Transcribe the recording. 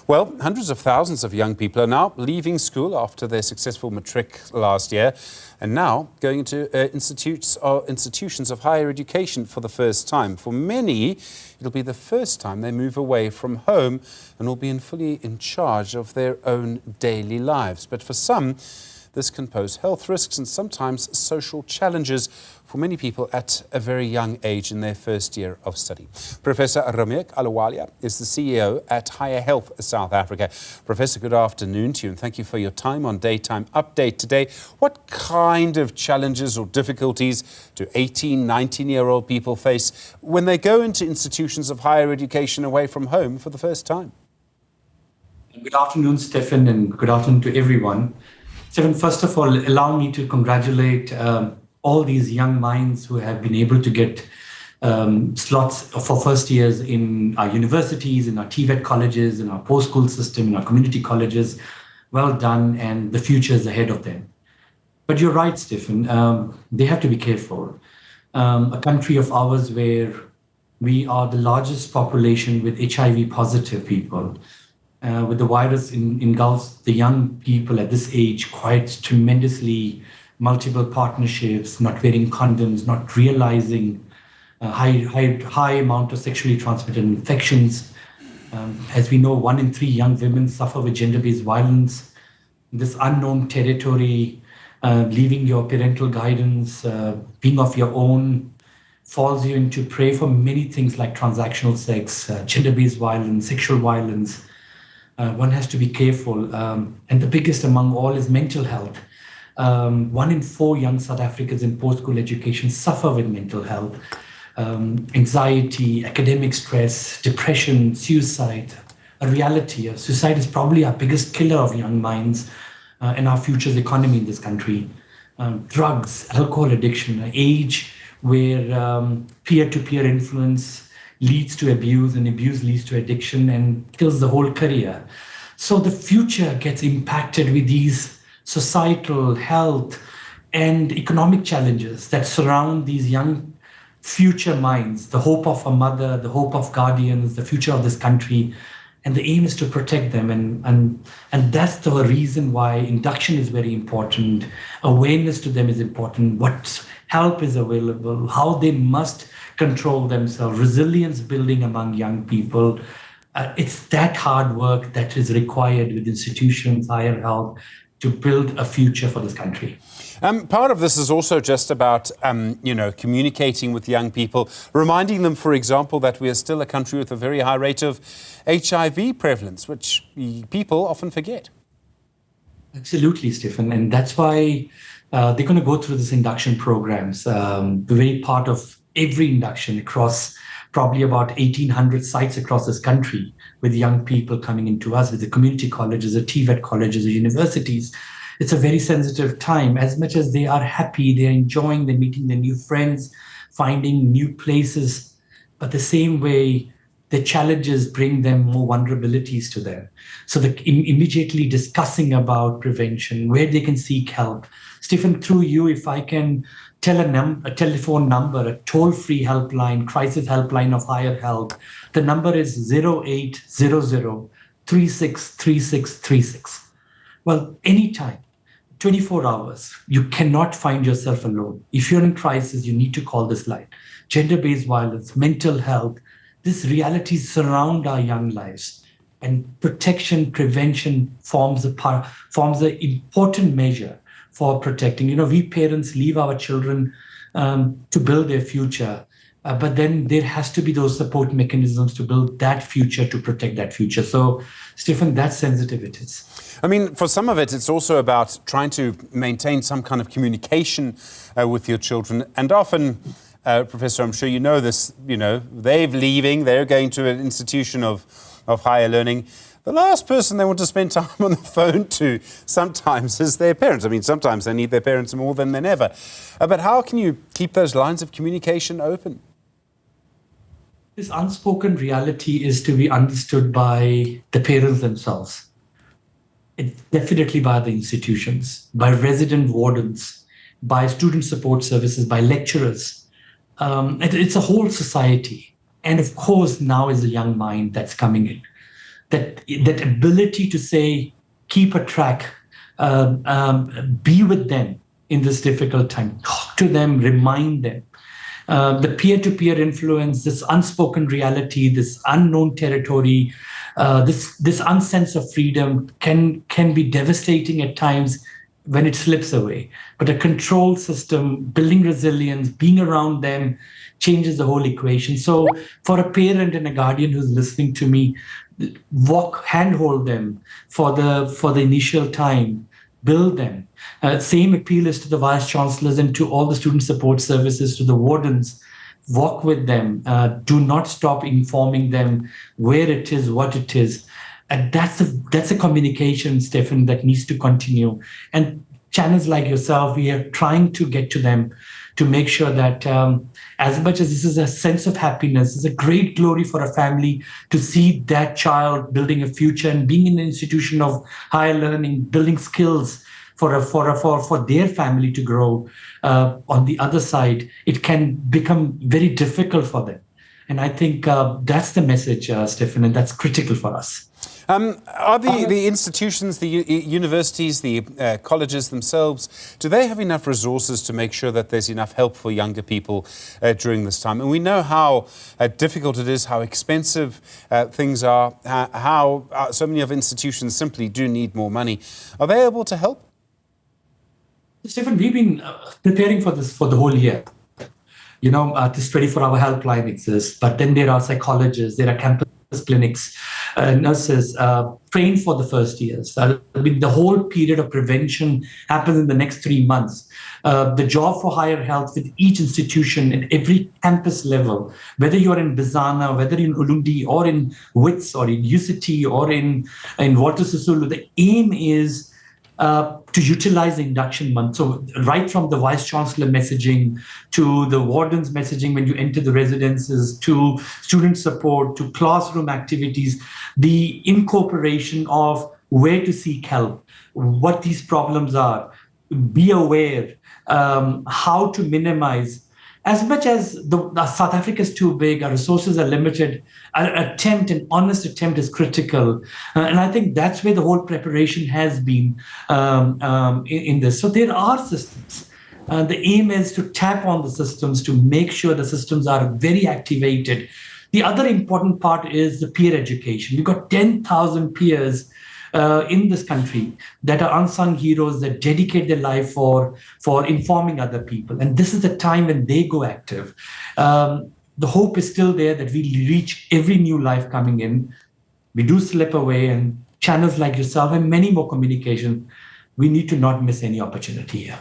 Well, hundreds of thousands of young people are now leaving school after their successful matric last year and now going into institutions of higher education for the first time. For many, it'll be the first time they move away from home and will be fully in charge of their own daily lives. But for some, this can pose health risks and sometimes social challenges for many people at a very young age in their first year of study. Professor Ramneek Ahluwalia is the CEO at Higher Health South Africa. Professor, good afternoon to you and thank you for your time on Daytime Update today. What kind of challenges or difficulties do 18, 19-year-old people face when they go into institutions of higher education away from home for the first time? Good afternoon, Stephen, and good afternoon to everyone. Stephen, first of all, allow me to congratulate all these young minds who have been able to get slots for first years in our universities, in our TVET colleges, in our post-school system, in our community colleges. Well done, and the future is ahead of them. But you're right, Stephen, they have to be careful. A country of ours where we are the largest population with HIV positive people, with the virus engulfs the young people at this age quite tremendously, multiple partnerships, not wearing condoms, not realizing high amount of sexually transmitted infections. As we know, 1 in 3 young women suffer with gender-based violence. This unknown territory, leaving your parental guidance, being of your own, falls you into prey for many things like transactional sex, gender-based violence, sexual violence. One has to be careful. And the biggest among all is mental health. 1 in 4 young South Africans in post-school education suffer with mental health, anxiety, academic stress, depression, suicide. A reality. Suicide is probably our biggest killer of young minds and our future's economy in this country. Drugs, alcohol addiction, an age where peer-to-peer influence leads to abuse and abuse leads to addiction and kills the whole career. So the future gets impacted with these societal, health, and economic challenges that surround these young future minds, the hope of a mother, the hope of guardians, the future of this country. And the aim is to protect them. And that's the reason why induction is very important. Awareness to them is important. What help is available, how they must control themselves, resilience building among young people. It's that hard work that is required with institutions, higher health, to build a future for this country. Part of this is also just about, communicating with young people, reminding them, for example, that we are still a country with a very high rate of HIV prevalence, which people often forget. Absolutely, Stephen. And that's why they're going to go through this induction programs, the very part of every induction across probably about 1,800 sites across this country, with young people coming into us, with the community colleges, the TVET colleges, the universities. It's a very sensitive time. As much as they are happy, they're enjoying, they're meeting their new friends, finding new places, but the same way, the challenges bring them more vulnerabilities to them. So immediately discussing about prevention, where they can seek help. Stephen, through you, if I can tell a telephone number, a toll-free helpline, crisis helpline of Higher Health. The number is 0800 363636. Well, anytime, 24 hours, you cannot find yourself alone. If you're in crisis, you need to call this line. Gender-based violence, mental health, these realities surround our young lives. And protection, prevention forms an important measure for protecting. We parents leave our children to build their future, but then there has to be those support mechanisms to build that future, to protect that future. So, Stephen, that's sensitive it is. I mean, for some of it, it's also about trying to maintain some kind of communication with your children. And often, Professor, I'm sure you know this, they're leaving, they're going to an institution of higher learning. The last person they want to spend time on the phone to sometimes is their parents. I mean, sometimes they need their parents more than ever. But how can you keep those lines of communication open? This unspoken reality is to be understood by the parents themselves. It's definitely by the institutions, by resident wardens, by student support services, by lecturers. It's a whole society. And of course, now is a young mind that's coming in. that ability to say, keep a track, be with them in this difficult time, talk to them, remind them. The peer-to-peer influence, this unspoken reality, this unknown territory, this unsense of freedom can be devastating at times when it slips away. But a control system, building resilience, being around them changes the whole equation. So for a parent and a guardian who's listening to me, handhold them for the initial time, build them. Same appeal is to the vice chancellors and to all the student support services, to the wardens. Walk with them. Do not stop informing them where it is, what it is. And that's a communication, Stefan, that needs to continue. And channels like yourself, we are trying to get to them to make sure that as much as this is a sense of happiness, it's a great glory for a family to see that child building a future and being in an institution of higher learning, building skills for their family to grow. On the other side, it can become very difficult for them. And I think that's the message, Stefan, and that's critical for us. Are the institutions, the universities, the colleges themselves, do they have enough resources to make sure that there's enough help for younger people during this time? And we know how difficult it is, how expensive things are, how so many of institutions simply do need more money. Are they able to help? Stephen, we've been preparing for this for the whole year. You know, this 24-hour helpline exists, but then there are psychologists, there are campus clinics, nurses trained for the first years. The whole period of prevention happens in the next 3 months. The job for higher health with each institution in every campus level, whether you're in Bizana, whether in Ulundi or in WITS or in UCT or in Walter Sisulu, the aim is to utilize the induction month. So right from the vice chancellor messaging to the warden's messaging when you enter the residences, to student support, to classroom activities, the incorporation of where to seek help, what these problems are, be aware, how to minimize. As much as South Africa is too big, our resources are limited, an honest attempt is critical. And I think that's where the whole preparation has been in this. So there are systems. The aim is to tap on the systems to make sure the systems are very activated. The other important part is the peer education. We've got 10,000 peers in this country that are unsung heroes that dedicate their life for informing other people. And this is the time when they go active. The hope is still there that we reach every new life coming in. We do slip away, and channels like yourself and many more communication, we need to not miss any opportunity here.